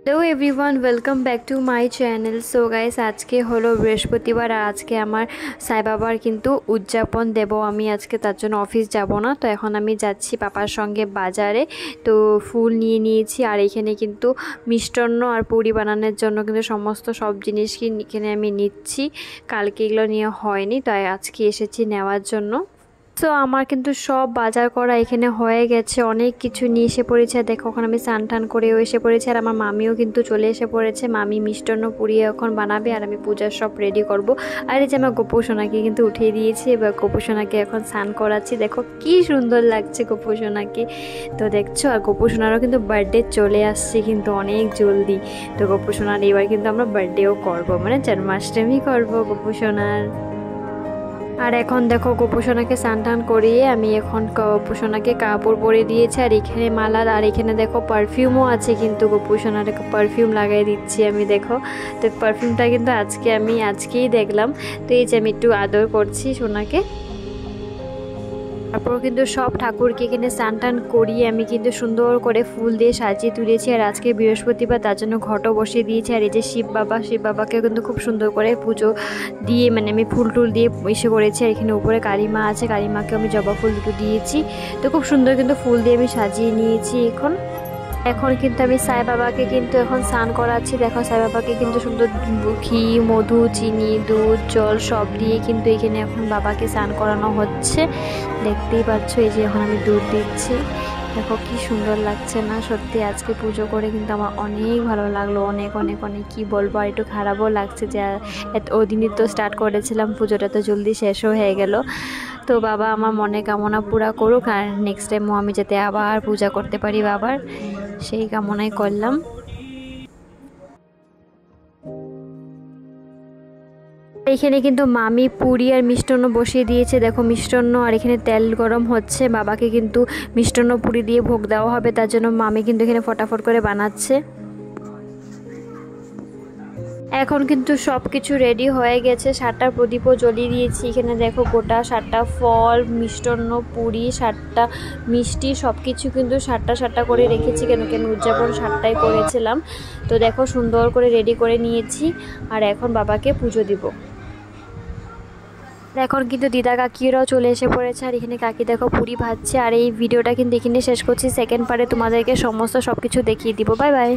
Hello everyone, welcome back to my channel. So guys, আজকে হলো বৃহস্পতিবার আর আজকে আমার সাই বাবার কিন্তু উদযাপন দেব আমি। আজকে তার জন্য অফিস যাব না, তো এখন আমি যাচ্ছি পাপার সঙ্গে বাজারে। তো ফুল নিয়ে নিয়েছি আর এখানে কিন্তু মিষ্টান্ন আর পুরি বানানোর জন্য কিন্তু সমস্ত সব জিনিস এখানে আমি নিচ্ছি। কালকে এগুলো নিয়ে হয়নি, তাই আজকে এসেছি নেওয়ার জন্য। সো আমার কিন্তু সব বাজার করা এখানে হয়ে গেছে, অনেক কিছু নিয়ে এসে পড়েছে। দেখো ওখানে আমি স্নান টান করেও এসে পড়েছি আর আমার মামিও কিন্তু চলে এসে পড়েছে। মামি মিষ্টান্ন পুড়িয়ে এখন বানাবে আর আমি পূজার সব রেডি করব। আর এই যে আমার গোপুসোনাকে কিন্তু উঠিয়ে দিয়েছি, এবার গোপুসোনাকে এখন স্নান করাচ্ছি। দেখো কি সুন্দর লাগছে গোপুসোনাকে, তো দেখছো। আর গোপুসোনারও কিন্তু বার্থডে চলে আসছে কিন্তু অনেক জলদি। তো গোপুসোনার এবার কিন্তু আমরা বার্থডেও করবো, মানে জন্মাষ্টমী করবো গোপুসোনার। আর এখন দেখো গোপুসোনাকে স্নান টান করিয়ে আমি এখন গোপুসোনাকে কাপড় পরে দিয়েছি আর এখানে মালা, আর এখানে দেখো পারফিউমও আছে কিন্তু গোপুসোনার পারফিউম লাগাই দিচ্ছি আমি। দেখো তো পারফিউমটা কিন্তু আজকেই দেখলাম। তো এই যে আমি একটু আদর করছি সোনাকে। তারপর কিন্তু সব ঠাকুরকে এখানে স্নান টান করিয়ে আমি কিন্তু সুন্দর করে ফুল দিয়ে সাজিয়ে তুলেছি। আর আজকে বৃহস্পতিবার, তার জন্য ঘটও বসিয়ে দিয়েছি। আর এই যে শিব বাবাকেও কিন্তু খুব সুন্দর করে পুজো দিয়ে, মানে আমি ফুল টুল দিয়ে এসে পড়েছি। আর এখানে উপরে কালীমা আছে, কালীমাকে আমি জবা ফুল দুটো দিয়েছি। তো খুব সুন্দর কিন্তু ফুল দিয়ে আমি সাজিয়ে নিয়েছি। এখন কিন্তু আমি সাই বাবাকে কিন্তু এখন স্নান করাচ্ছি। দেখো সাই বাবাকে কিন্তু সুন্দর ঘি, মধু, চিনি, দুধ, জল সব দিয়ে কিন্তু এখানে এখন বাবাকে স্নান করানো হচ্ছে। দেখতেই পাচ্ছ, এই যে এখন আমি দুধ দিচ্ছি। দেখো কি সুন্দর লাগছে না সত্যি। আজকে পুজো করে কিন্তু আমার অনেক ভালো লাগলো, অনেক অনেক অনেক কি বলবো। আর একটু খারাপও লাগছে যে ওদিনই তো স্টার্ট করেছিলাম, পুজোটা তো জলদি শেষও হয়ে গেল। তো বাবা আমার মনে কামনা পুরা করুক আর নেক্সট টাইমও আমি যাতে আবার পূজা করতে পারি বাবার, সেই কামনাই করলাম। এখানে কিন্তু মামি পুরি আর মিষ্টান্ন বসিয়ে দিয়েছে। দেখো মিষ্টান্ন আর এখানে তেল গরম হচ্ছে। বাবাকে কিন্তু মিষ্টান্ন পুরি দিয়ে ভোগ দেওয়া হবে, তার জন্য মামি কিন্তু এখানে ফটাফট করে বানাচ্ছে। এখন কিন্তু সব কিছু রেডি হয়ে গেছে। 7টা প্রদীপও জ্বলিয়ে দিয়েছি। এখানে দেখো গোটা 7টা ফল, মিষ্টান্ন, পুরি, 7টা মিষ্টি, সব কিছু কিন্তু 7টা করে রেখেছি, কেন কি আমি উদযাপন 7টাই করেছিলাম। তো দেখো সুন্দর করে রেডি করে নিয়েছি আর এখন বাবাকে পুজো দিব। এখন কিন্তু দিদা কাকিরাও চলে এসে পড়েছে আর এখানে কাকি দেখো পুরি ভাজছে। আর এই ভিডিওটা কিন্তু এখানে শেষ করছি। সেকেন্ড পার্টে তোমাদেরকে সমস্ত সব কিছু দেখিয়ে দিব। Bye bye.